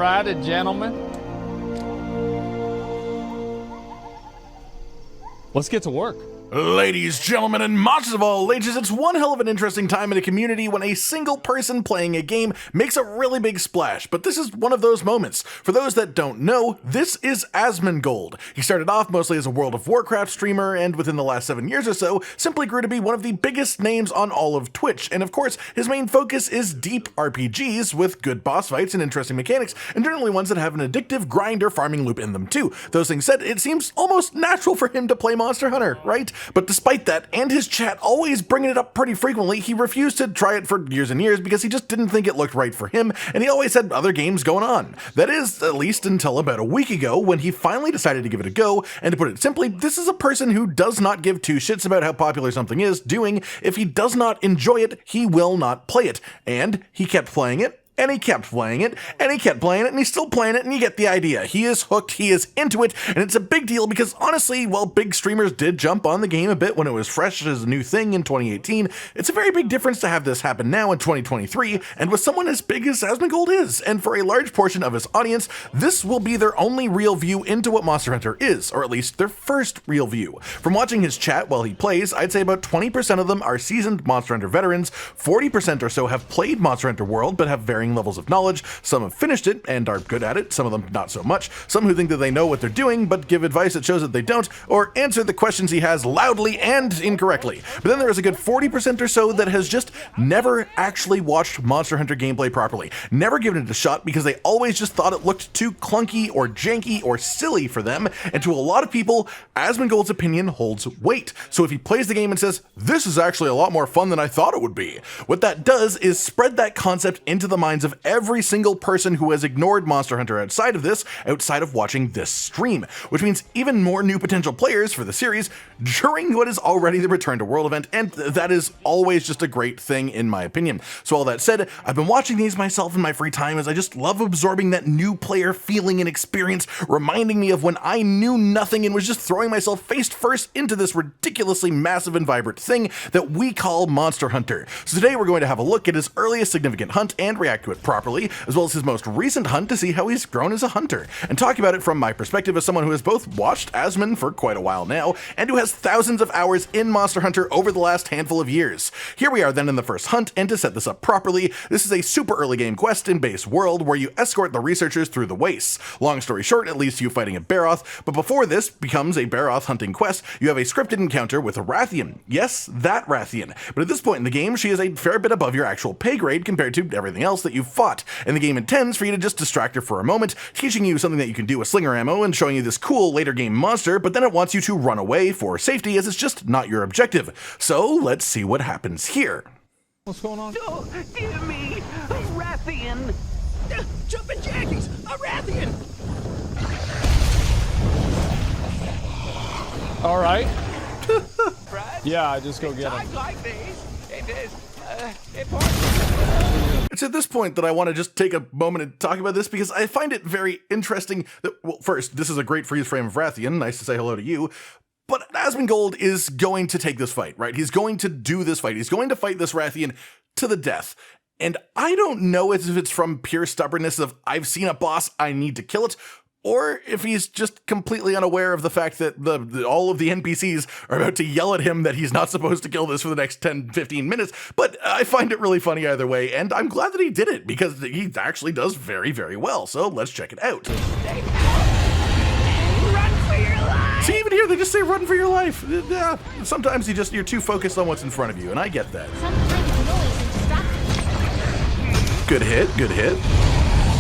righty, gentlemen. Let's get to work. Ladies, gentlemen, and monsters of all ages, it's one hell of an interesting time in a community when a single person playing a game makes a really big splash, but this is one of those moments. For those that don't know, this is Asmongold. He started off mostly as a World of Warcraft streamer, and within the last 7 years or so, simply grew to be one of the biggest names on all of Twitch, and of course, his main focus is deep RPGs with good boss fights and interesting mechanics, and generally ones that have an addictive grind or farming loop in them too. Those things said, it seems almost natural for him to play Monster Hunter, right? But despite that, and his chat always bringing it up pretty frequently, he refused to try it for years and years because he just didn't think it looked right for him, and he always had other games going on. That is, at least until about a week ago, when he finally decided to give it a go, and to put it simply, this is a person who does not give two shits about how popular something is doing. If he does not enjoy it, he will not play it. And he kept playing it, and he kept playing it, and he kept playing it, and he's still playing it, and you get the idea. He is hooked, he is into it, and it's a big deal because honestly, while big streamers did jump on the game a bit when it was fresh as a new thing in 2018, it's a very big difference to have this happen now in 2023, and with someone as big as Asmongold is, and for a large portion of his audience, this will be their only real view into what Monster Hunter is, or at least their first real view. From watching his chat while he plays, I'd say about 20% of them are seasoned Monster Hunter veterans, 40% or so have played Monster Hunter World but have varying levels of knowledge. Some have finished it and are good at it, some of them not so much, some who think that they know what they're doing but give advice that shows that they don't, or answer the questions he has loudly and incorrectly. But then there is a good 40% or so that has just never actually watched Monster Hunter gameplay properly, never given it a shot because they always just thought it looked too clunky or janky or silly for them, and to a lot of people, Asmongold's opinion holds weight. So if he plays the game and says, "This is actually a lot more fun than I thought it would be," what that does is spread that concept into the minds of every single person who has ignored Monster Hunter outside of this, outside of watching this stream, which means even more new potential players for the series during what is already the Return to World event, and that is always just a great thing in my opinion. So all that said, I've been watching these myself in my free time as I just love absorbing that new player feeling and experience, reminding me of when I knew nothing and was just throwing myself face first into this ridiculously massive and vibrant thing that we call Monster Hunter. So today we're going to have a look at his earliest significant hunt and react to it properly, as well as his most recent hunt to see how he's grown as a hunter, and talk about it from my perspective as someone who has both watched Asmon for quite a while now, and who has thousands of hours in Monster Hunter over the last handful of years. Here we are then in the first hunt, and to set this up properly, this is a super early game quest in base world where you escort the researchers through the wastes. Long story short, it leads to you fighting a Baroth, but before this becomes a Baroth hunting quest, you have a scripted encounter with a Rathian. Yes, that Rathian. But at this point in the game, she is a fair bit above your actual pay grade compared to everything else that you've fought, and the game intends for you to just distract her for a moment, teaching you something that you can do with slinger ammo and showing you this cool later game monster, but then it wants you to run away for safety as it's just not your objective. So let's see what happens here. What's going on? Oh, dear me, a Rathian! Jumpin' jackies, a Rathian! All right. Right? Yeah, just go get him. Times like these, it is important. It's at this point that I want to just take a moment and talk about this because I find it very interesting that, well, first, this is a great freeze frame of Rathian, nice to say hello to you, but Asmongold is going to take this fight, right? He's going to do this fight. He's going to fight this Rathian to the death. And I don't know if it's from pure stubbornness of, I've seen a boss, I need to kill it, or if he's just completely unaware of the fact that all of the NPCs are about to yell at him that he's not supposed to kill this for the next 10-15 minutes, but I find it really funny either way, and I'm glad that he did it, because he actually does very, very well, so let's check it out. Run for your life! See, even here, they just say run for your life. Yeah, sometimes you're too focused on what's in front of you, and I get that. Good hit, good hit.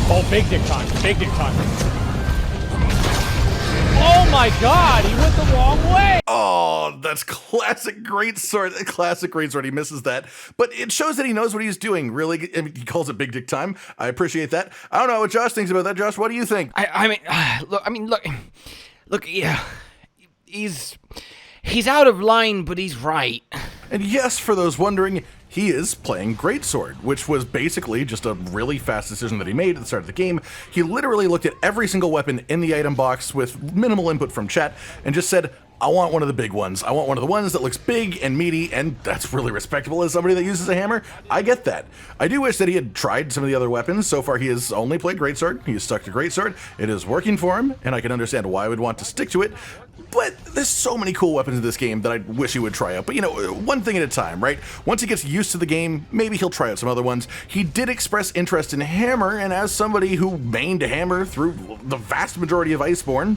Oh, big dick time. Big dick time. Oh my god, he went the wrong way! Oh, that's classic great sword. Classic great sword. He misses that. But it shows that he knows what he's doing, really. I mean, he calls it big dick time. I appreciate that. I don't know what Josh thinks about that. Josh, what do you think? Look, yeah. He's out of line, but he's right. And yes, for those wondering, he is playing Greatsword, which was basically just a really fast decision that he made at the start of the game. He literally looked at every single weapon in the item box with minimal input from chat and just said, I want one of the big ones. I want one of the ones that looks big and meaty, and that's really respectable as somebody that uses a hammer. I get that. I do wish that he had tried some of the other weapons. So far, he has only played Greatsword. He has stuck to Greatsword. It is working for him, and I can understand why I would want to stick to it. But there's so many cool weapons in this game that I wish he would try out. But, you know, one thing at a time, right? Once he gets used to the game, maybe he'll try out some other ones. He did express interest in Hammer, and as somebody who mained Hammer through the vast majority of Iceborne,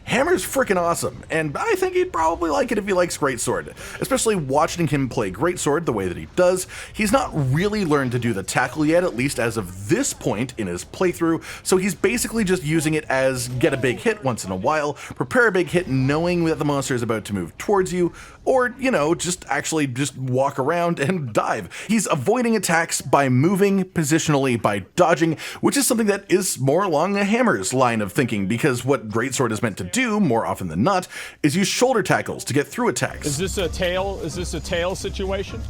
Hammer's freaking awesome, and I think he'd probably like it if he likes Greatsword. Especially watching him play Greatsword the way that he does. He's not really learned to do the tackle yet, at least as of this point in his playthrough, so he's basically just using it as get a big hit once in a while, prepare a big hit knowing that the monster is about to move towards you, or, you know, just walk around and dive. He's avoiding attacks by moving positionally, by dodging, which is something that is more along the Hammer's line of thinking, because what Greatsword is meant to do, more often than not, is use shoulder tackles to get through attacks. Is this a tail situation?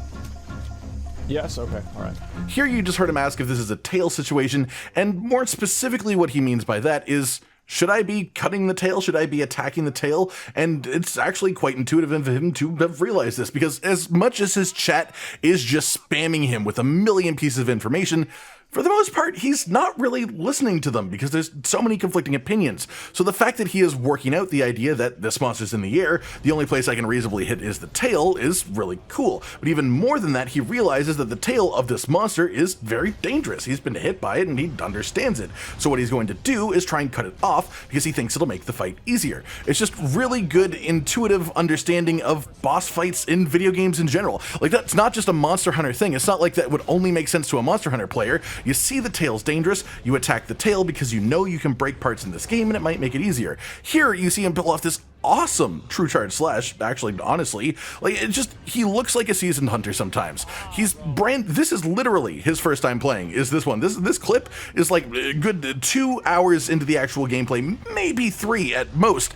Yes, okay, all right. Here you just heard him ask if this is a tail situation, and more specifically what he means by that is, should I be cutting the tail? Should I be attacking the tail? And it's actually quite intuitive of him to have realized this, because as much as his chat is just spamming him with a million pieces of information, for the most part, he's not really listening to them because there's so many conflicting opinions. So the fact that he is working out the idea that this monster's in the air, the only place I can reasonably hit is the tail, is really cool. But even more than that, he realizes that the tail of this monster is very dangerous. He's been hit by it and he understands it. So what he's going to do is try and cut it off because he thinks it'll make the fight easier. It's just really good, intuitive understanding of boss fights in video games in general. Like, that's not just a Monster Hunter thing. It's not like that would only make sense to a Monster Hunter player. You see the tail's dangerous, you attack the tail because you know you can break parts in this game and it might make it easier. Here, you see him pull off this awesome true charge slash, actually, honestly, like, he looks like a seasoned hunter sometimes. This is literally his first time playing, is this one. This clip is like a good 2 hours into the actual gameplay, maybe 3 at most.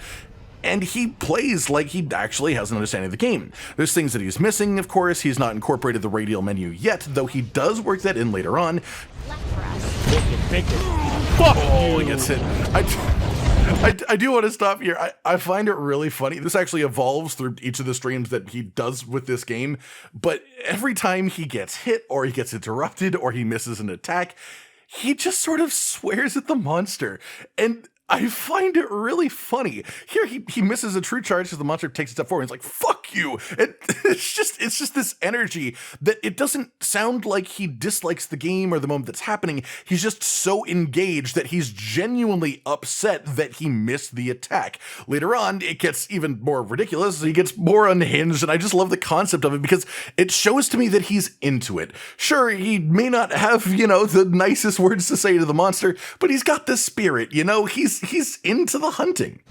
And he plays like he actually has an understanding of the game. There's things that he's missing, of course. He's not incorporated the radial menu yet, though he does work that in later on. Oh, he gets hit. I do want to stop here. I find it really funny. This actually evolves through each of the streams that he does with this game, but every time he gets hit, or he gets interrupted, or he misses an attack, he just sort of swears at the monster. And I find it really funny. Here he misses a true charge because the monster takes a step forward. He's like, "Fuck you!" It's just this energy that it doesn't sound like he dislikes the game or the moment that's happening. He's just so engaged that he's genuinely upset that he missed the attack. Later on, it gets even more ridiculous. He gets more unhinged, and I just love the concept of it because it shows to me that he's into it. Sure, he may not have, you know, the nicest words to say to the monster, but he's got the spirit, you know? He's into the hunting.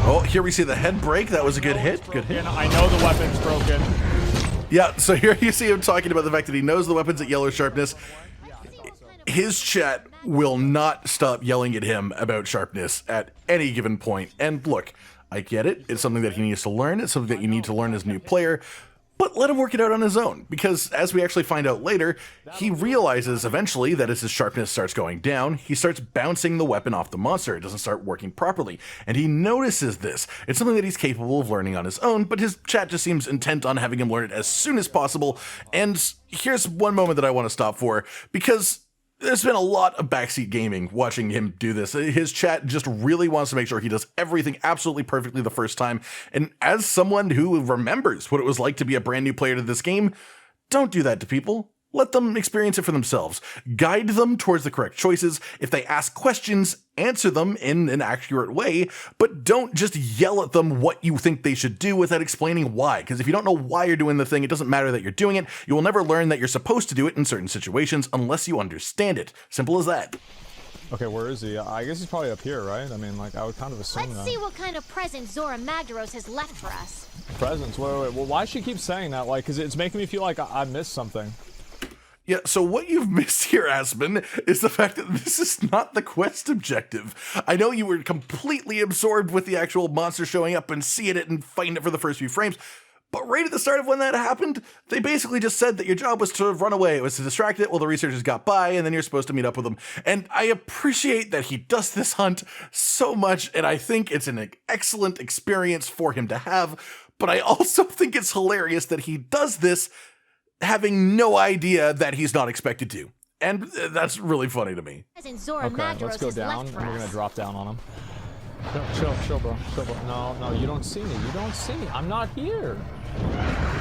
Oh, here we see the head break. That was a good hit. Good hit. I know the weapon's broken. Yeah, so here you see him talking about the fact that he knows the weapon's at yellow sharpness. His chat will not stop yelling at him about sharpness at any given point. And look, I get it. It's something that he needs to learn. It's something that you need to learn as a new player. But let him work it out on his own, because as we actually find out later, he realizes eventually that as his sharpness starts going down, he starts bouncing the weapon off the monster. It doesn't start working properly, and he notices this. It's something that he's capable of learning on his own, but his chat just seems intent on having him learn it as soon as possible. And here's one moment that I want to stop for, because there's been a lot of backseat gaming watching him do this. His chat just really wants to make sure he does everything absolutely perfectly the first time. And as someone who remembers what it was like to be a brand new player to this game, don't do that to people. Let them experience it for themselves. Guide them towards the correct choices. If they ask questions, answer them in an accurate way, but don't just yell at them what you think they should do without explaining why. Because if you don't know why you're doing the thing, it doesn't matter that you're doing it. You will never learn that you're supposed to do it in certain situations unless you understand it. Simple as that. Okay, where is he? I guess he's probably up here, right? I mean, like, I would kind of assume that. Let's see what kind of present Zora Magdaros has left for us. Presents? Wait. Well, why does she keep saying that? Like, because it's making me feel like I missed something. Yeah, so what you've missed here, Aspen, is the fact that this is not the quest objective. I know you were completely absorbed with the actual monster showing up and seeing it and fighting it for the first few frames, But right at the start of when that happened, they basically just said that your job was to run away. It was to distract it while the researchers got by, and then you're supposed to meet up with them. And I appreciate that he does this hunt so much, and I think it's an excellent experience for him to have. But I also think it's hilarious that he does this having no idea that he's not expected to. And that's really funny to me. Present Zora Okay, let's Magdaros go has down, left and for we're gonna us. drop down on him. Chill, bro. Chill, bro. No, you don't see me. You don't see me. I'm not here.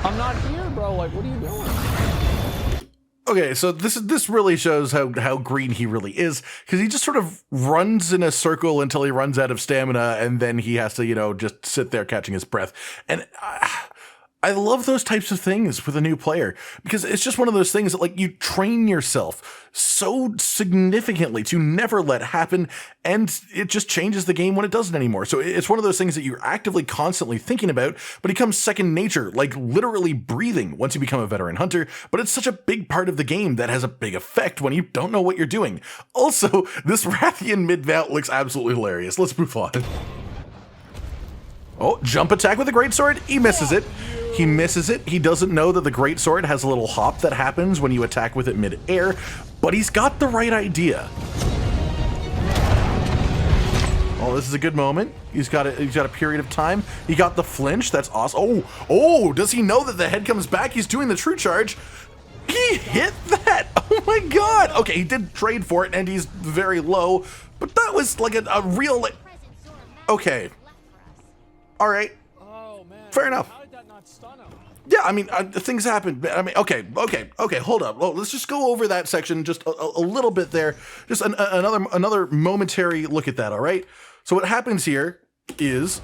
I'm not here, bro. Like, what are you doing? Okay, so this really shows how green he really is, because he just sort of runs in a circle until he runs out of stamina, and then he has to, you know, just sit there catching his breath. And I love those types of things with a new player, because it's just one of those things that, like, you train yourself so significantly to never let happen, and it just changes the game when it doesn't anymore. So it's one of those things that you're actively constantly thinking about, but it becomes second nature, like literally breathing once you become a veteran hunter. But it's such a big part of the game that has a big effect when you don't know what you're doing. Also, this Rathian mid-mount looks absolutely hilarious. Let's move on. Oh, jump attack with a great sword. He misses it. He misses it. He doesn't know that the great sword has a little hop that happens when you attack with it mid-air, but he's got the right idea. Oh, this is a good moment. He's got a period of time. He got the flinch. That's awesome. Oh, does he know that the head comes back? He's doing the true charge. He hit that. Oh my god. Okay, he did trade for it, and he's very low, but that was like a real... Okay. All right. Oh, man. Fair enough. How did that not stun him? Yeah, I mean, things happen. I mean, okay, hold up. Well, let's just go over that section just a little bit there. Just another momentary look at that, all right? So what happens here is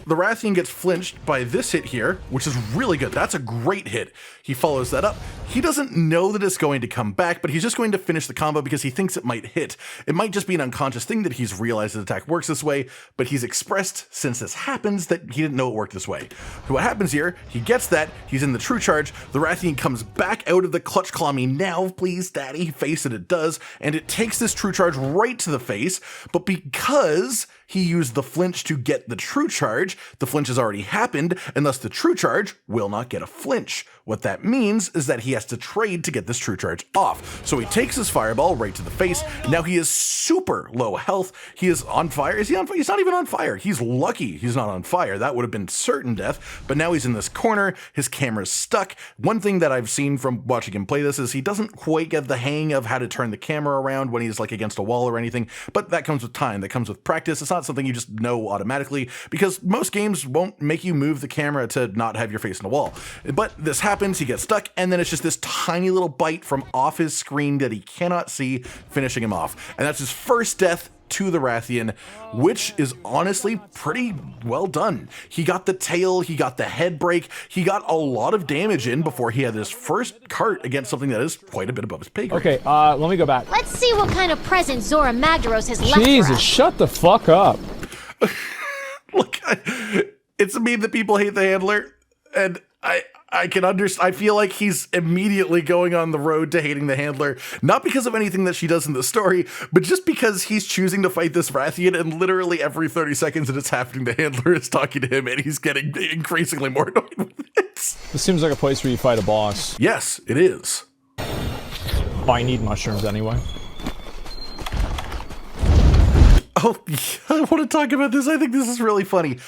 the Rathian gets flinched by this hit here, which is really good. That's a great hit. He follows that up. He doesn't know that it's going to come back, but he's just going to finish the combo because he thinks it might hit. It might just be an unconscious thing that he's realized his attack works this way, but he's expressed since this happens that he didn't know it worked this way. So what happens here, he gets that, he's in the true charge, the Rathian comes back out of the clutch claw me now, please daddy, face it does, and it takes this true charge right to the face, but because he used the flinch to get the true charge, the flinch has already happened, and thus the true charge will not get a flinch. What that means is that he has to trade to get this true charge off. So he takes his fireball right to the face. Now he is super low health. He is on fire. Is he on fire? He's not even on fire. He's lucky he's not on fire. That would have been certain death. But now he's in this corner. His camera's stuck. One thing that I've seen from watching him play this is he doesn't quite get the hang of how to turn the camera around when he's like against a wall or anything. But that comes with time. That comes with practice. It's not something you just know automatically, because most games won't make you move the camera to not have your face in a wall. But this happens, he gets stuck, and then it's just this tiny little bite from off his screen that he cannot see, finishing him off. And that's his first death to the Rathian, which is honestly pretty well done. He got the tail, he got the head break, he got a lot of damage in before he had his first cart against something that is quite a bit above his pay grade. Okay, let me go back. Let's see what kind of present Zora Magdaros has left for Jesus, us. shut the fuck up. Look, it's a meme that people hate the handler, and I can understand. I feel like he's immediately going on the road to hating the handler, not because of anything that she does in the story, but just because he's choosing to fight this Rathian, and literally every 30 seconds that it's happening, the handler is talking to him, and he's getting increasingly more annoyed with it. This seems like a place where you fight a boss. Yes, it is. Oh, I need mushrooms anyway. Oh, I want to talk about this. I think this is really funny.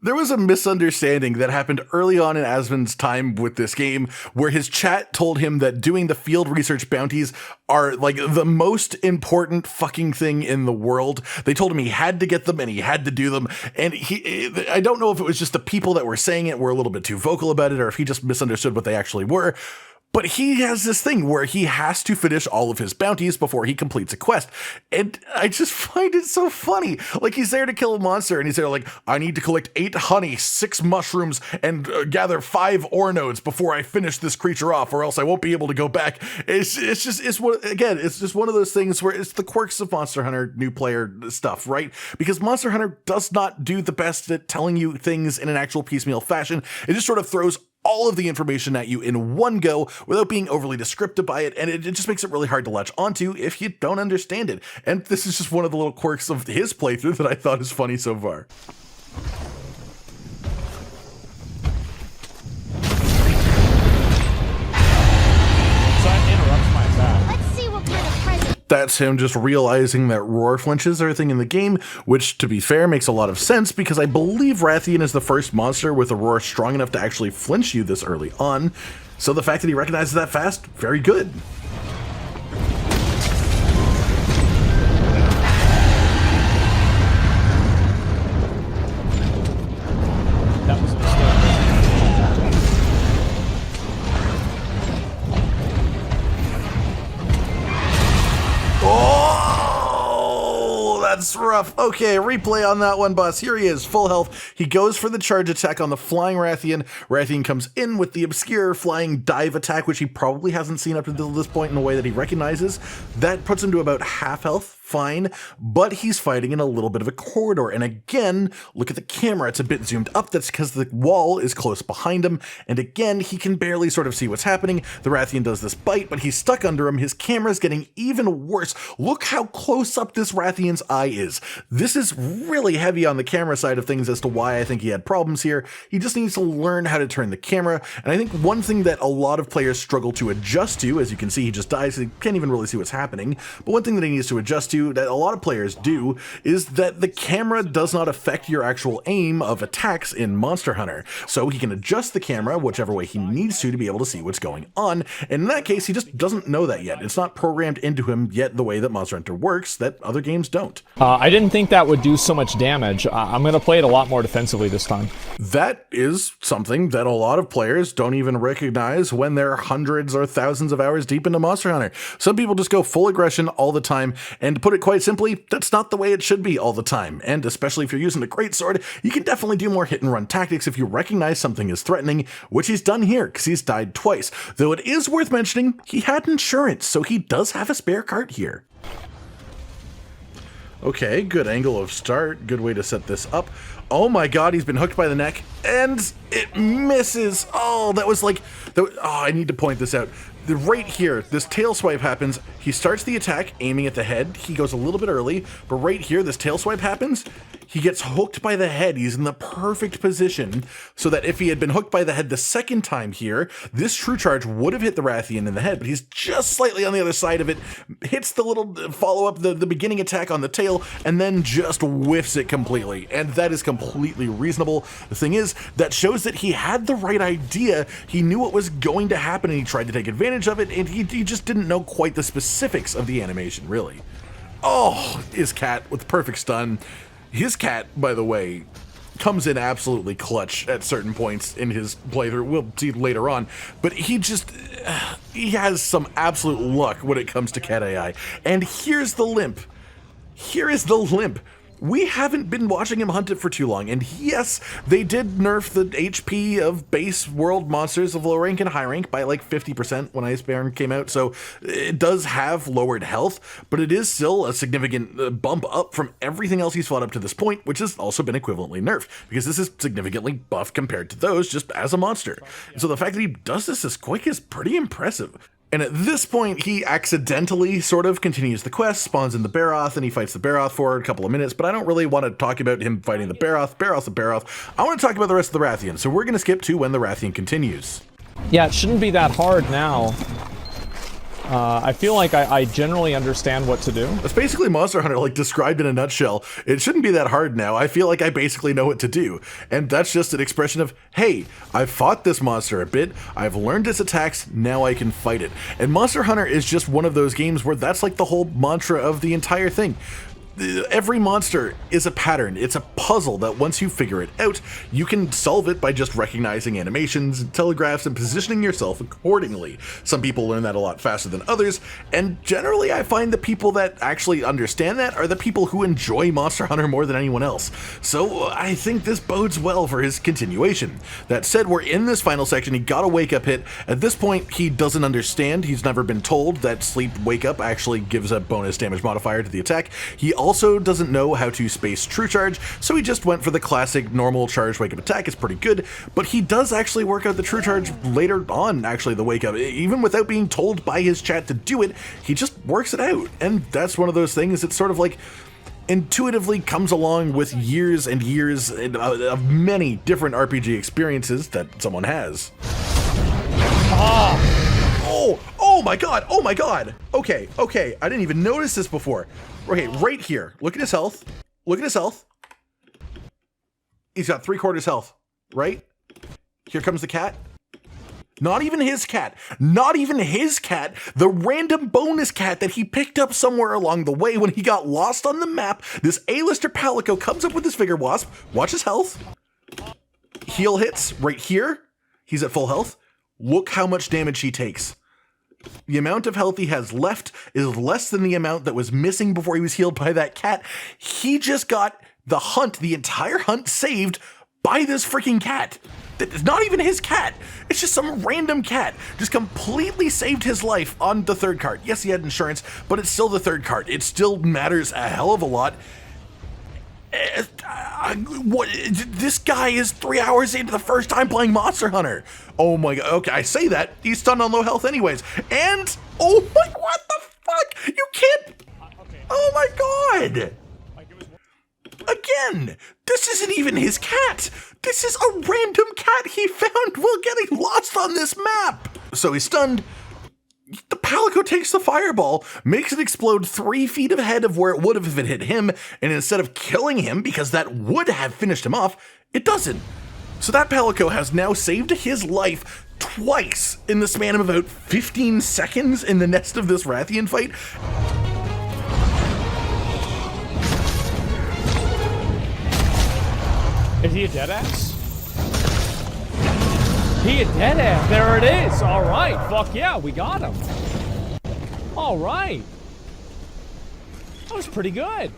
There was a misunderstanding that happened early on in Asmon's time with this game, where his chat told him that doing the field research bounties are like the most important fucking thing in the world. They told him he had to get them and he had to do them. And I don't know if it was just the people that were saying it were a little bit too vocal about it, or if he just misunderstood what they actually were. But he has this thing where he has to finish all of his bounties before he completes a quest. And I just find it so funny. Like, he's there to kill a monster, and he's there like, I need to collect 8 honey, 6 mushrooms, and gather 5 ore nodes before I finish this creature off, or else I won't be able to go back. It's just one of those things where it's the quirks of Monster Hunter new player stuff, right? Because Monster Hunter does not do the best at telling you things in an actual piecemeal fashion. It just sort of throws all of the information at you in one go without being overly descriptive by it, and it just makes it really hard to latch onto if you don't understand it. And this is just one of the little quirks of his playthrough that I thought is funny so far. That's him just realizing that roar flinches are a thing in the game, which, to be fair, makes a lot of sense because I believe Rathian is the first monster with a roar strong enough to actually flinch you this early on. So the fact that he recognizes that fast, very good. That was a mistake. Oh, that's rough. Okay, replay on that one, boss. Here he is, full health. He goes for the charge attack on the flying Rathian. Rathian comes in with the obscure flying dive attack, which he probably hasn't seen up until this point in a way that he recognizes. That puts him to about half health. Fine, but he's fighting in a little bit of a corridor. And again, look at the camera. It's a bit zoomed up. That's because the wall is close behind him. And again, he can barely sort of see what's happening. The Rathian does this bite, but he's stuck under him. His camera's getting even worse. Look how close up this Rathian's eye is. This is really heavy on the camera side of things as to why I think he had problems here. He just needs to learn how to turn the camera. And I think one thing that a lot of players struggle to adjust to, as you can see, he just dies. He can't even really see what's happening. But one thing that he needs to adjust to that a lot of players do is that the camera does not affect your actual aim of attacks in Monster Hunter. So he can adjust the camera whichever way he needs to be able to see what's going on. And in that case, he just doesn't know that yet. It's not programmed into him yet the way that Monster Hunter works, that other games don't. I didn't think that would do so much damage. I'm going to play it a lot more defensively this time. That is something that a lot of players don't even recognize when they're hundreds or thousands of hours deep into Monster Hunter. Some people just go full aggression all the time, and to put it quite simply, that's not the way it should be all the time. And especially if you're using a great sword, you can definitely do more hit and run tactics if you recognize something is threatening, which he's done here because he's died twice. Though it is worth mentioning, he had insurance, so he does have a spare cart here. Okay, good angle of start, good way to set this up. Oh my god, he's been hooked by the neck, and it misses. Oh, that was like, I need to point this out. Right here, this tail swipe happens. He starts the attack aiming at the head. He goes a little bit early, but right here, this tail swipe happens. He gets hooked by the head. He's in the perfect position so that if he had been hooked by the head the second time here, this true charge would have hit the Rathian in the head, but he's just slightly on the other side of it, hits the little follow-up, the beginning attack on the tail, and then just whiffs it completely. And that is completely reasonable. The thing is, that shows that he had the right idea. He knew what was going to happen and he tried to take advantage of it, and he just didn't know quite the specifics of the animation, really. Oh, his cat with perfect stun. His cat, by the way, comes in absolutely clutch at certain points in his playthrough. We'll see later on, but he has some absolute luck when it comes to cat AI. And here's the limp. Here is the limp. We haven't been watching him hunt it for too long, and yes, they did nerf the HP of base world monsters of low rank and high rank by like 50% when Iceborne came out, so it does have lowered health, but it is still a significant bump up from everything else he's fought up to this point, which has also been equivalently nerfed, because this is significantly buffed compared to those just as a monster. So the fact that he does this quick is pretty impressive. And at this point, he accidentally sort of continues the quest, spawns in the Baroth, and he fights the Baroth for a couple of minutes, but I don't really want to talk about him fighting the Baroth. Baroth's the Baroth. I want to talk about the rest of the Rathian, so we're going to skip to when the Rathian continues. Yeah, it shouldn't be that hard now. I feel like I generally understand what to do. That's basically Monster Hunter, like, described in a nutshell. It shouldn't be that hard now. I feel like I basically know what to do. And that's just an expression of, hey, I've fought this monster a bit, I've learned its attacks, now I can fight it. And Monster Hunter is just one of those games where that's like the whole mantra of the entire thing. Every monster is a pattern. It's a puzzle that once you figure it out, you can solve it by just recognizing animations and telegraphs and positioning yourself accordingly. Some people learn that a lot faster than others, and generally I find the people that actually understand that are the people who enjoy Monster Hunter more than anyone else. So I think this bodes well for his continuation. That said, we're in this final section. He got a wake-up hit. At this point, he doesn't understand. He's never been told that sleep wake-up actually gives a bonus damage modifier to the attack. He also doesn't know how to space true charge, so he just went for the classic normal charge wake up attack. It's pretty good, but he does actually work out the true charge later on, actually, the wake up. Even without being told by his chat to do it, he just works it out. And that's one of those things that sort of like intuitively comes along with years and years of many different RPG experiences that someone has. Oh, Oh my god, oh my god. Okay, okay, I didn't even notice this before. Okay, right here, look at his health. Look at his health. He's got 3/4 health, right? Here comes the cat. Not even his cat. Not even his cat. The random bonus cat that he picked up somewhere along the way when he got lost on the map. This A-lister Palico comes up with this Vigor Wasp. Watch his health. Heal hits right here. He's at full health. Look how much damage he takes. The amount of health he has left is less than the amount that was missing before he was healed by that cat. He just got the hunt, the entire hunt saved by this freaking cat. It's not even his cat. It's just some random cat. Just completely saved his life on the third cart. Yes, he had insurance, but it's still the third cart. It still matters a hell of a lot. This guy is 3 hours into the first time playing Monster Hunter. Oh my god. Okay, I say that. He's stunned on low health anyways. And, oh my, what the fuck? You can't. Oh my god. Again, this isn't even his cat. This is a random cat he found while getting lost on this map. So he's stunned. The Palico takes the fireball, makes it explode 3 feet ahead of where it would have if it hit him, and instead of killing him, because that would have finished him off, it doesn't. So that Palico has now saved his life twice in the span of about 15 seconds in the nest of this Rathian fight. Is he a deadass? He a deadass. There it is. All right. Fuck yeah, we got him. All right. That was pretty good.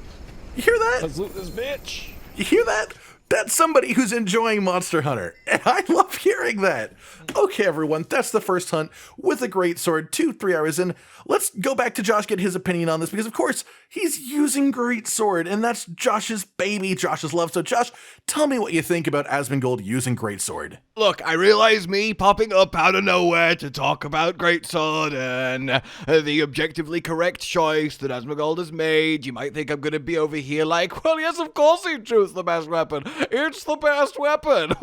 You hear that? Let's loot this bitch. You hear that? That's somebody who's enjoying Monster Hunter, and I love hearing that. Okay, everyone, that's the first hunt with a great sword, 2-3 hours in. Let's go back to Josh, get his opinion on this, because of course, he's using great sword, and that's Josh's baby, Josh's love. So Josh, tell me what you think about Asmongold using great sword. Look, I realize me popping up out of nowhere to talk about Greatsword and the objectively correct choice that Asmongold has made. You might think I'm going to be over here like, well, yes, of course he chose the best weapon. It's the best weapon.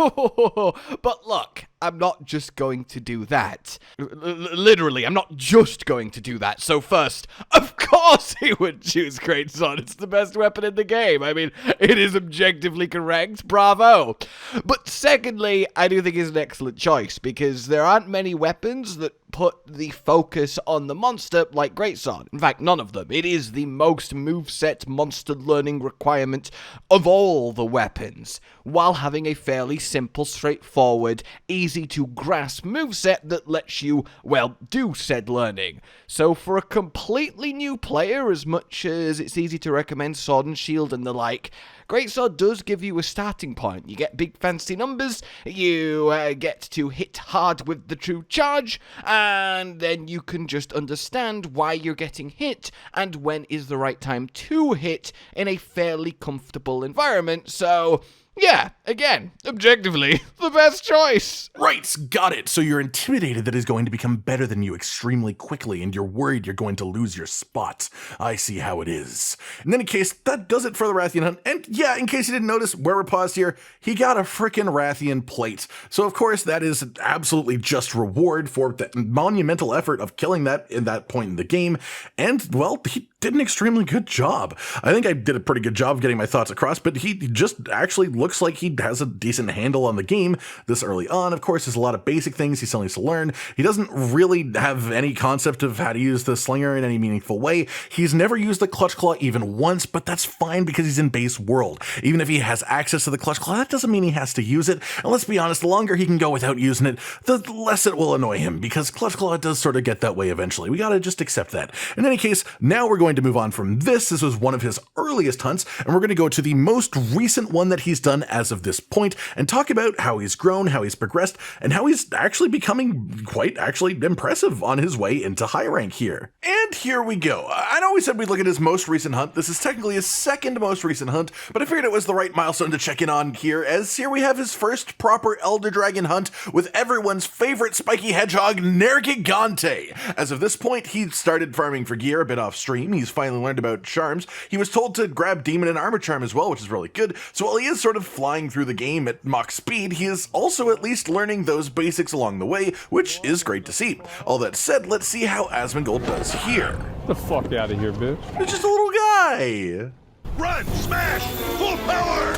But look, I'm not just going to do that. Literally, I'm not just going to do that. So first, of course he would choose Greatsword. It's the best weapon in the game. I mean, it is objectively correct. Bravo. But secondly, I do think it's an excellent choice because there aren't many weapons that put the focus on the monster like Greatsword. In fact, none of them. It is the most moveset monster learning requirement of all the weapons, while having a fairly simple, straightforward, easy to grasp moveset that lets you, well, do said learning. So for a completely new player, as much as it's easy to recommend Sword and Shield and the like, Greatsword does give you a starting point. You get big fancy numbers, you get to hit hard with the true charge, and then you can just understand why you're getting hit and when is the right time to hit in a fairly comfortable environment. So yeah, again, objectively, the best choice. Right, got it. So you're intimidated that he's going to become better than you extremely quickly, and you're worried you're going to lose your spot. I see how it is. In any case, that does it for the Rathian hunt. And yeah, in case you didn't notice, where we're paused here, he got a frickin' Rathian plate. So of course, that is absolutely just reward for the monumental effort of killing that in that point in the game. And, well, he did an extremely good job. I think I did a pretty good job of getting my thoughts across, but he just actually looks like he has a decent handle on the game this early on. Of course, there's a lot of basic things he still needs to learn. He doesn't really have any concept of how to use the slinger in any meaningful way. He's never used the clutch claw even once, but that's fine because he's in base world. Even if he has access to the clutch claw, that doesn't mean he has to use it. And let's be honest, the longer he can go without using it, the less it will annoy him, because clutch claw does sort of get that way eventually. We gotta just accept that. In any case, now we're going to move on from this. This was one of his earliest hunts, and we're going to go to the most recent one that he's done as of this point and talk about how he's grown, how he's progressed, and how he's actually becoming quite impressive on his way into high rank here. And here we go. I know we said we'd look at his most recent hunt. This is technically his second most recent hunt, but I figured it was the right milestone to check in on here, as here we have his first proper Elder Dragon hunt with everyone's favorite spiky hedgehog, Nergigante. As of this point, he started farming for gear a bit off stream. He's finally learned about charms. He was told to grab Demon and Armor Charm as well, which is really good. So while he is sort of flying through the game at Mach speed, he is also at least learning those basics along the way, which is great to see. All that said, let's see how Asmongold does here. Get the fuck out of here, bitch. It's just a little guy. Run! Smash! Full power!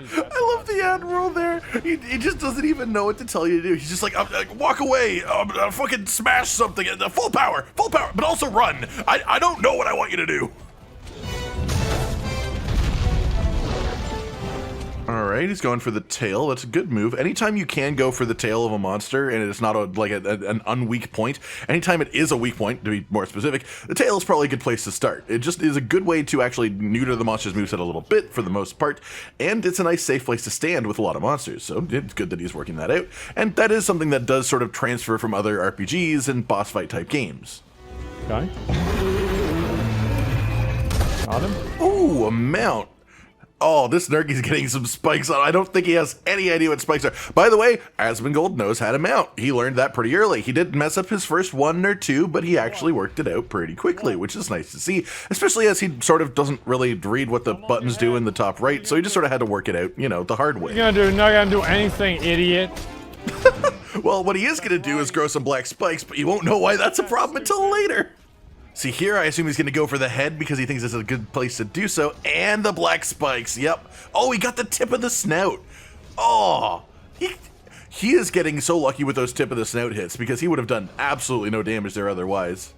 I love the Admiral there. He just doesn't even know what to tell you to do. He's just like, walk away, fucking smash something, full power, but also run. I don't know what I want you to do. All right, he's going for the tail. That's a good move. Anytime you can go for the tail of a monster and it's not an unweak point, anytime it is a weak point, to be more specific, the tail is probably a good place to start. It just is a good way to actually neuter the monster's moveset a little bit for the most part, and it's a nice safe place to stand with a lot of monsters, so it's good that he's working that out. And that is something that does sort of transfer from other RPGs and boss fight type games. Okay. Got him. Ooh, a mount. Oh, this Nergi's getting some spikes on. I don't think he has any idea what spikes are. By the way, Asmongold knows how to mount. He learned that pretty early. He did mess up his first one or two, but he actually worked it out pretty quickly, which is nice to see, especially as he sort of doesn't really read what the buttons do in the top right, so he just sort of had to work it out, you know, the hard way. You're not gonna do anything, idiot. Well, what he is going to do is grow some black spikes, but you won't know why that's a problem until later. See here, I assume he's going to go for the head because he thinks it's a good place to do so. And the black spikes, yep. Oh, he got the tip of the snout. Oh, he is getting so lucky with those tip of the snout hits because he would have done absolutely no damage there otherwise.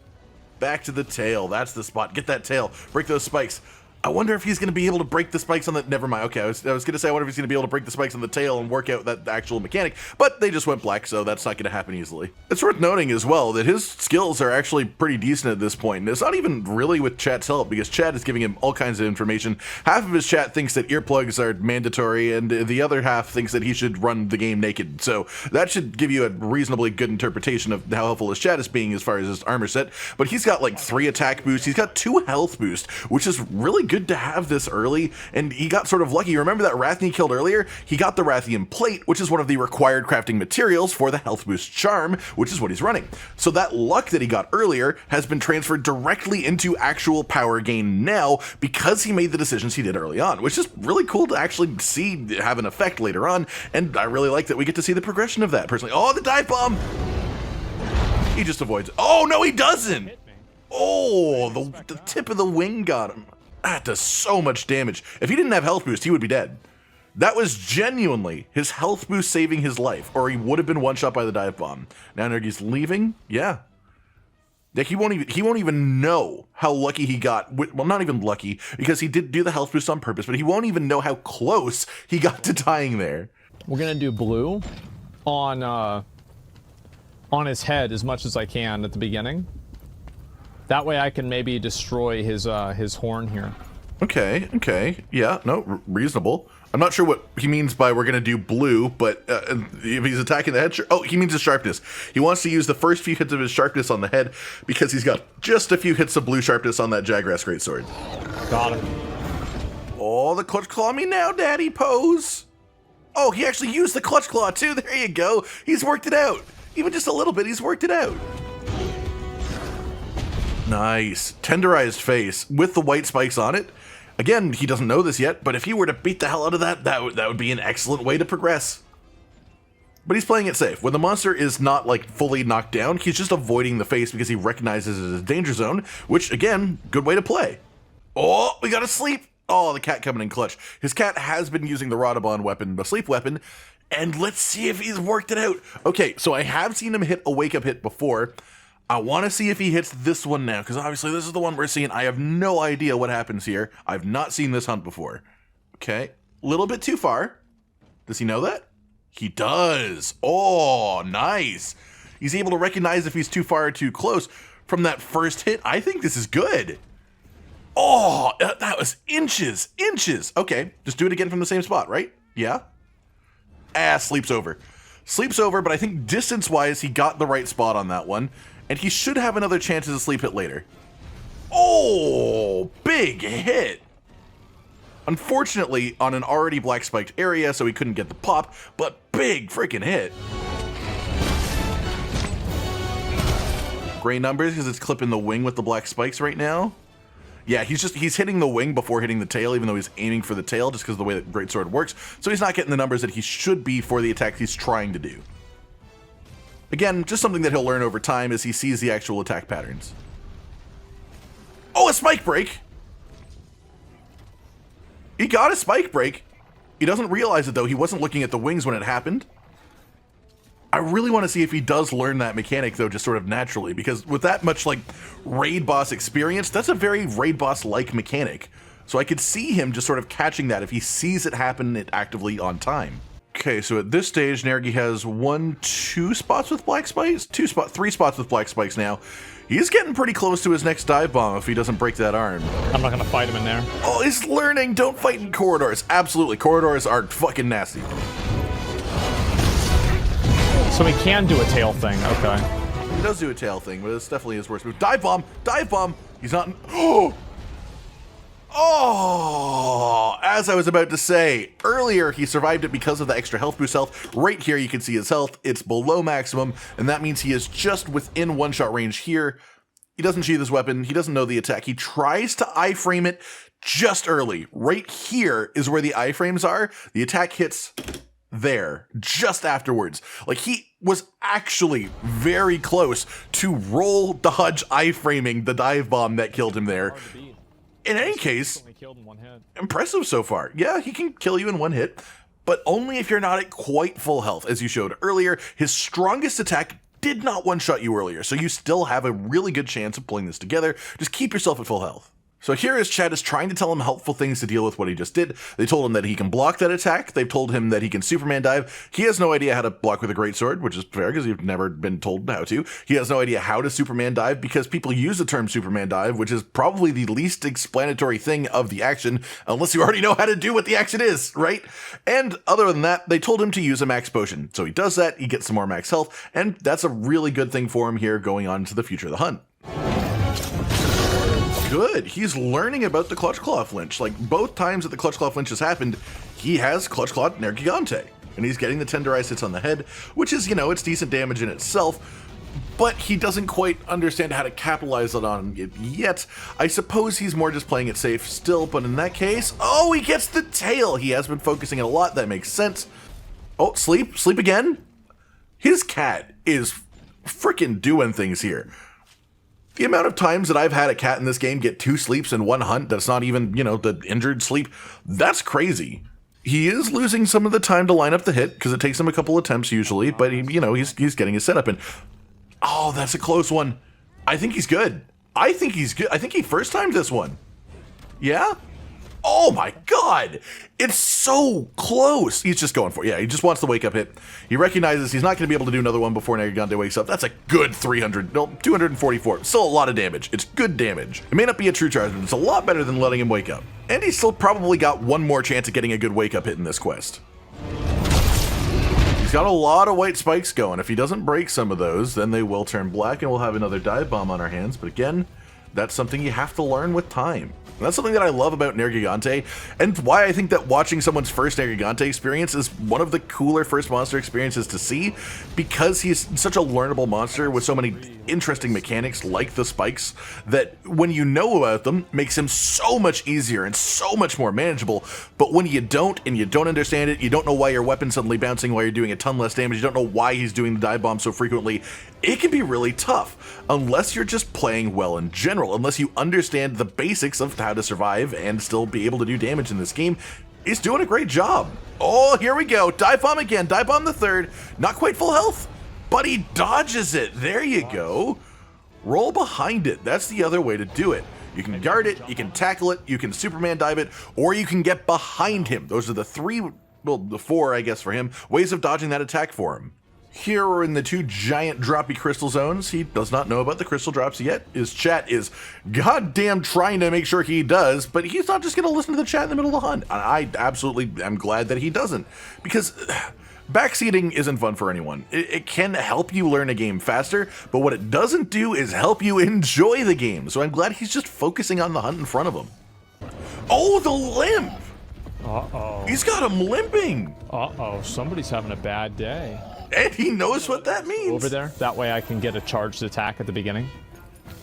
Back to the tail, that's the spot. Get that tail, break those spikes. I wonder if he's going to be able to break the spikes on the... Never mind. Okay, I was going to say I wonder if he's going to be able to break the spikes on the tail and work out that actual mechanic, but they just went black, so that's not going to happen easily. It's worth noting as well that his skills are actually pretty decent at this point, and it's not even really with chat's help, because chat is giving him all kinds of information. Half of his chat thinks that earplugs are mandatory, and the other half thinks that he should run the game naked, so that should give you a reasonably good interpretation of how helpful his chat is being as far as his armor set. But he's got like 3 attack boosts, he's got 2 health boosts, which is really good to have this early, and he got sort of lucky. Remember that Rathian he killed earlier? He got the Rathian plate, which is one of the required crafting materials for the health boost charm, which is what he's running. So that luck that he got earlier has been transferred directly into actual power gain now because he made the decisions he did early on, which is really cool to actually see have an effect later on, and I really like that we get to see the progression of that personally. Oh, the dive bomb! He just avoids it. Oh, no, he doesn't! Oh, the tip of the wing got him. That does so much damage. If he didn't have health boost, he would be dead. That was genuinely his health boost saving his life, or he would have been one shot by the dive bomb. Now Nergi's leaving. Yeah. Like he won't even know how lucky he got. Well, not even lucky, because he did do the health boost on purpose, but he won't even know how close he got to dying there. We're gonna do blue on his head as much as I can at the beginning. That way I can maybe destroy his horn here. Okay, yeah, no, reasonable. I'm not sure what he means by we're gonna do blue, but if he's attacking the head, oh, he means his sharpness. He wants to use the first few hits of his sharpness on the head because he's got just a few hits of blue sharpness on that Jagrass Great Sword. Got him. Oh, the clutch claw me now, daddy pose. Oh, he actually used the clutch claw too. There you go. He's worked it out. Even just a little bit, he's worked it out. Nice. Tenderized face with the white spikes on it. Again, he doesn't know this yet, but if he were to beat the hell out of that would be an excellent way to progress. But he's playing it safe. When the monster is not like fully knocked down, he's just avoiding the face because he recognizes it as a danger zone, which again, good way to play. Oh, we gotta sleep. Oh, the cat coming in clutch. His cat has been using the Radabon weapon, the sleep weapon, and let's see if he's worked it out. Okay, so I have seen him hit a wake-up hit before. I want to see if he hits this one now, because obviously this is the one we're seeing. I have no idea what happens here. I've not seen this hunt before. Okay, a little bit too far. Does he know that? He does. Oh, nice. He's able to recognize if he's too far or too close from that first hit. I think this is good. Oh, that was inches. Okay, just do it again from the same spot, right? Yeah? Sleeps over. Sleeps over, but I think distance-wise, he got the right spot on that one. And he should have another chance as a sleep hit later. Oh, big hit. Unfortunately, on an already black spiked area, so he couldn't get the pop, but big freaking hit. Gray numbers, because it's clipping the wing with the black spikes right now. Yeah, he's hitting the wing before hitting the tail, even though he's aiming for the tail just because of the way that Great Sword works. So he's not getting the numbers that he should be for the attack he's trying to do. Again, just something that he'll learn over time as he sees the actual attack patterns. Oh, a spike break! He got a spike break. He doesn't realize it though. He wasn't looking at the wings when it happened. I really want to see if he does learn that mechanic though, just sort of naturally, because with that much like raid boss experience, that's a very raid boss like mechanic. So I could see him just sort of catching that if he sees it happen actively on time. Okay, so at this stage, Nergi has 2 spots with black spikes, 3 spots with black spikes now. He's getting pretty close to his next dive bomb if he doesn't break that arm. I'm not gonna fight him in there. Oh, he's learning. Don't fight in corridors. Absolutely, corridors are fucking nasty. So he can do a tail thing. Okay. He does do a tail thing, but it's definitely his worst move. Dive bomb. Dive bomb. He's not. Oh. Oh, as I was about to say, earlier he survived it because of the extra health boost health. Right here you can see his health, it's below maximum, and that means he is just within one-shot range here. He doesn't sheath his weapon, he doesn't know the attack, he tries to iframe it just early. Right here is where the iframes are, the attack hits there, just afterwards. Like, he was actually very close to roll dodge iframing the dive bomb that killed him there. In any case, impressive so far. Yeah, he can kill you in one hit, but only if you're not at quite full health. As you showed earlier, his strongest attack did not one-shot you earlier, so you still have a really good chance of pulling this together. Just keep yourself at full health. So here his chat is trying to tell him helpful things to deal with what he just did. They told him that he can block that attack. They've told him that he can Superman dive. He has no idea how to block with a great sword, which is fair because he's never been told how to. He has no idea how to Superman dive because people use the term Superman dive, which is probably the least explanatory thing of the action, unless you already know how to do what the action is, right? And other than that, they told him to use a max potion. So he does that, he gets some more max health, and that's a really good thing for him here going on to the future of the hunt. Good. He's learning about the Clutch Claw flinch. Like, both times that the Clutch Claw flinch has happened, he has Clutch Claw Nergigante. And he's getting the tenderized hits on the head, which is, you know, it's decent damage in itself, but he doesn't quite understand how to capitalize on it yet. I suppose he's more just playing it safe still, but in that case, oh, he gets the tail. He has been focusing it a lot. That makes sense. Oh, sleep again? His cat is freaking doing things here. The amount of times that I've had a cat in this game get 2 sleeps in one hunt that's not even, you know, the injured sleep, that's crazy. He is losing some of the time to line up the hit because it takes him a couple attempts usually, but he, you know, he's getting his setup in. Oh, that's a close one. I think he's good. I think he's good. I think he first timed this one. Yeah? Oh my god! It's so close! He's just going for it. Yeah, he just wants the wake-up hit. He recognizes he's not going to be able to do another one before Nergigante wakes up. That's a good 244. Still a lot of damage. It's good damage. It may not be a true charge, but it's a lot better than letting him wake up. And he's still probably got one more chance at getting a good wake-up hit in this quest. He's got a lot of white spikes going. If he doesn't break some of those, then they will turn black and we'll have another dive bomb on our hands. But again, that's something you have to learn with time. And that's something that I love about Nergigante, and why I think that watching someone's first Nergigante experience is one of the cooler first monster experiences to see, because he's such a learnable monster with so many interesting mechanics like the spikes that when you know about them makes him so much easier and so much more manageable. But when you don't and you don't understand it, you don't know why your weapon's suddenly bouncing while you're doing a ton less damage, you don't know why he's doing the dive bomb so frequently, it can be really tough unless you're just playing well in general, unless you understand the basics of how to survive and still be able to do damage in this game. He's doing a great job. Oh, here we go. Dive bomb again. Dive bomb the third. Not quite full health, but he dodges it. There you go. Roll behind it. That's the other way to do it. You can guard it, you can tackle it, you can Superman dive it, or you can get behind him. Those are the 4, I guess, for him, ways of dodging that attack for him. Here we're in the 2 giant droppy crystal zones. He does not know about the crystal drops yet. His chat is goddamn trying to make sure he does, but he's not just going to listen to the chat in the middle of the hunt. I absolutely am glad that he doesn't, because backseating isn't fun for anyone. It can help you learn a game faster, but what it doesn't do is help you enjoy the game. So I'm glad he's just focusing on the hunt in front of him. Oh, the limp! Uh-oh. He's got him limping! Uh-oh, somebody's having a bad day. And he knows what that means. Over there. That way I can get a charged attack at the beginning.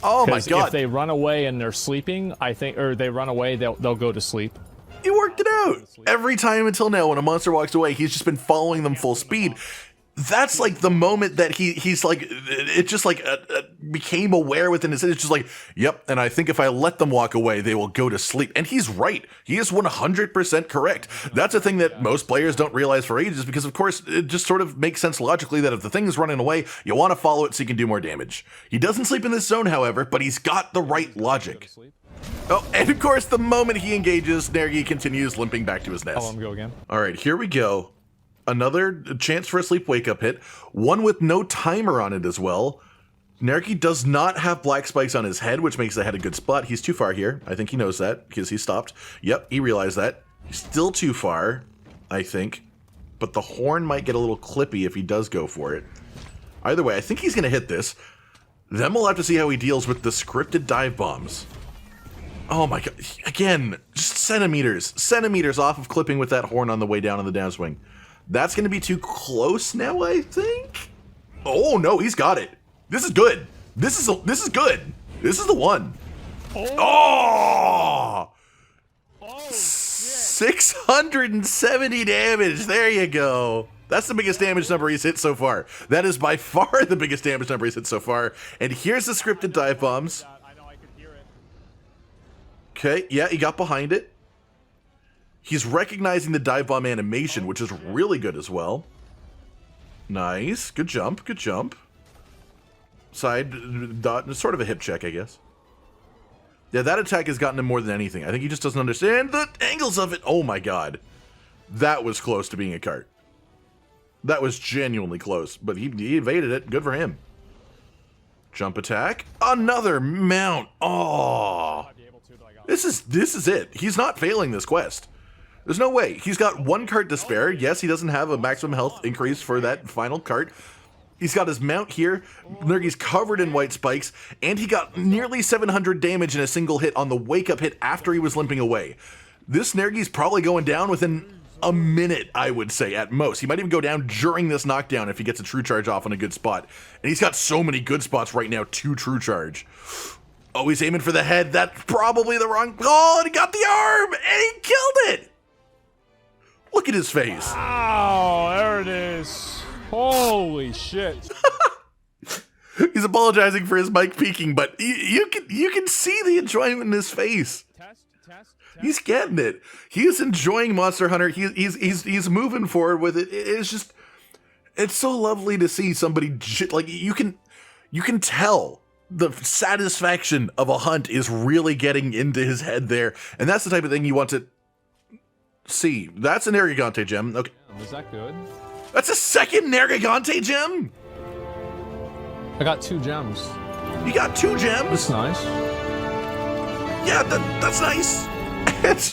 Oh my 'Cause god. if they run away and they're sleeping, I think, or they run away, they'll go to sleep. He worked it out. Every time until now when a monster walks away, he's just been following them full speed. That's like the moment that he's like, it just like became aware within his head. It's just like, yep, and I think if I let them walk away, they will go to sleep. And he's right. He is 100% correct. That's a thing that most players don't realize for ages because, of course, it just sort of makes sense logically that if the thing is running away, you want to follow it so you can do more damage. He doesn't sleep in this zone, however, but he's got the right logic. Oh, and of course, the moment he engages, Nergi continues limping back to his nest. I'll let him go again. All right, here we go. Another chance for a sleep wake-up hit. One with no timer on it as well. Nergi does not have black spikes on his head, which makes the head a good spot. He's too far here. I think he knows that because he stopped. Yep, he realized that. He's still too far, I think. But the horn might get a little clippy if he does go for it. Either way, I think he's going to hit this. Then we'll have to see how he deals with the scripted dive bombs. Oh my god. Again, just centimeters off of clipping with that horn on the way down on the downswing. That's going to be too close now, I think. Oh no, he's got it. This is good. This is good. This is the one. Oh! 670 damage. There you go. That's the biggest damage number he's hit so far. That is by far the biggest damage number he's hit so far. And here's the scripted dive bombs. Okay, yeah, he got behind it. He's recognizing the dive bomb animation, which is really good as well. Nice. Good jump. Good jump. Side dot. Sort of a hip check, I guess. Yeah, that attack has gotten him more than anything. I think he just doesn't understand the angles of it. Oh my god. That was close to being a cart. That was genuinely close, but he evaded it. Good for him. Jump attack. Another mount. Oh. This is it. He's not failing this quest. There's no way. He's got one cart to spare. Yes, he doesn't have a maximum health increase for that final cart. He's got his mount here. Nergi's covered in white spikes, and he got nearly 700 damage in a single hit on the wake-up hit after he was limping away. This Nergi's probably going down within a minute, I would say, at most. He might even go down during this knockdown if he gets a true charge off on a good spot. And he's got so many good spots right now to true charge. Oh, he's aiming for the head. That's probably the wrong call, and he got the arm, and he killed it! Look at his face. Oh, there it is. Holy shit. He's apologizing for his mic peaking, but you can see the enjoyment in his face. He's getting it. He is enjoying Monster Hunter. He's moving forward with it. It's so lovely to see somebody like you can tell the satisfaction of a hunt is really getting into his head there, and that's the type of thing you want to see. That's a Nergigante gem. Okay. Was that good? That's a second Nergigante gem? I got 2 gems. You got 2 gems? That's nice. Yeah, that's nice.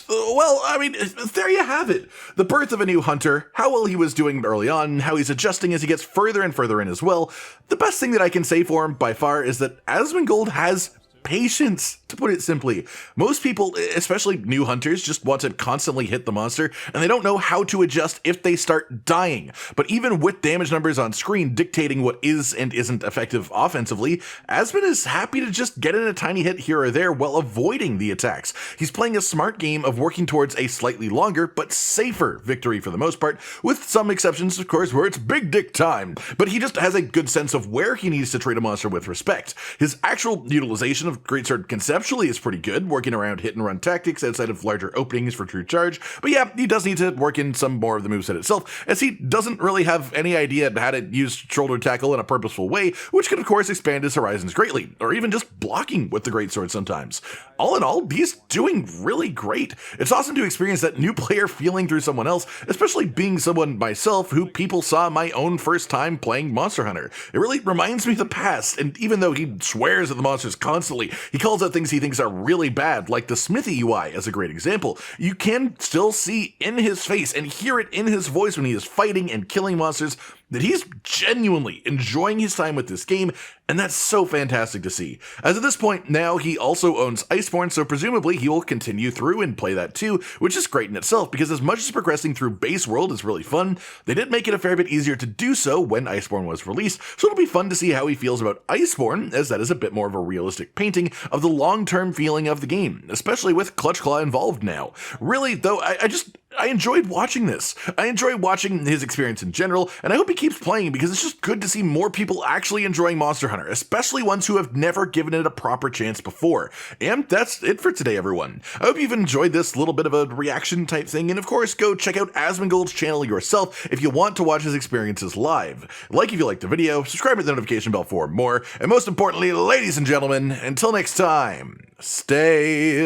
Well, I mean, there you have it. The birth of a new hunter, how well he was doing early on, how he's adjusting as he gets further and further in as well. The best thing that I can say for him by far is that Asmongold has patience, to put it simply. Most people, especially new hunters, just want to constantly hit the monster, and they don't know how to adjust if they start dying. But even with damage numbers on screen dictating what is and isn't effective offensively, Asmon is happy to just get in a tiny hit here or there while avoiding the attacks. He's playing a smart game of working towards a slightly longer but safer victory for the most part, with some exceptions, of course, where it's big dick time. But he just has a good sense of where he needs to treat a monster with respect. His actual utilization of Greatsword conceptually is pretty good, working around hit and run tactics outside of larger openings for true charge, but yeah, he does need to work in some more of the moveset itself, as he doesn't really have any idea how to use shoulder tackle in a purposeful way, which could of course expand his horizons greatly, or even just blocking with the Greatsword sometimes. All in all, he's doing really great. It's awesome to experience that new player feeling through someone else, especially being someone myself who people saw my own first time playing Monster Hunter. It really reminds me of the past, and even though he swears at the monsters constantly, he calls out things he thinks are really bad, like the Smithy UI as a great example. You can still see in his face and hear it in his voice when he is fighting and killing monsters that he's genuinely enjoying his time with this game, and that's so fantastic to see. As of this point, now he also owns Iceborne, so presumably he will continue through and play that too, which is great in itself, because as much as progressing through base world is really fun, they did make it a fair bit easier to do so when Iceborne was released, so it'll be fun to see how he feels about Iceborne, as that is a bit more of a realistic painting of the long-term feeling of the game, especially with Clutch Claw involved now. Really, though, I enjoyed watching this. I enjoy watching his experience in general, and I hope he keeps playing because it's just good to see more people actually enjoying Monster Hunter, especially ones who have never given it a proper chance before. And that's it for today, everyone. I hope you've enjoyed this little bit of a reaction type thing, and of course, go check out Asmongold's channel yourself if you want to watch his experiences live. Like if you liked the video, subscribe with the notification bell for more, and most importantly, ladies and gentlemen, until next time, stay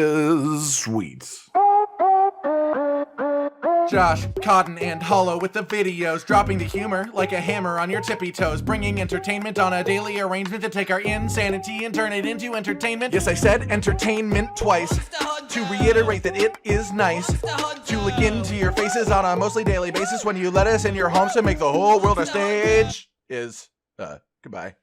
sweet. Josh, Cotton, and Hollow with the videos, dropping the humor like a hammer on your tippy toes, bringing entertainment on a daily arrangement to take our insanity and turn it into entertainment. Yes, I said entertainment twice, to reiterate that it is nice to look into your faces on a mostly daily basis when you let us in your homes to make the whole world a stage. Goodbye.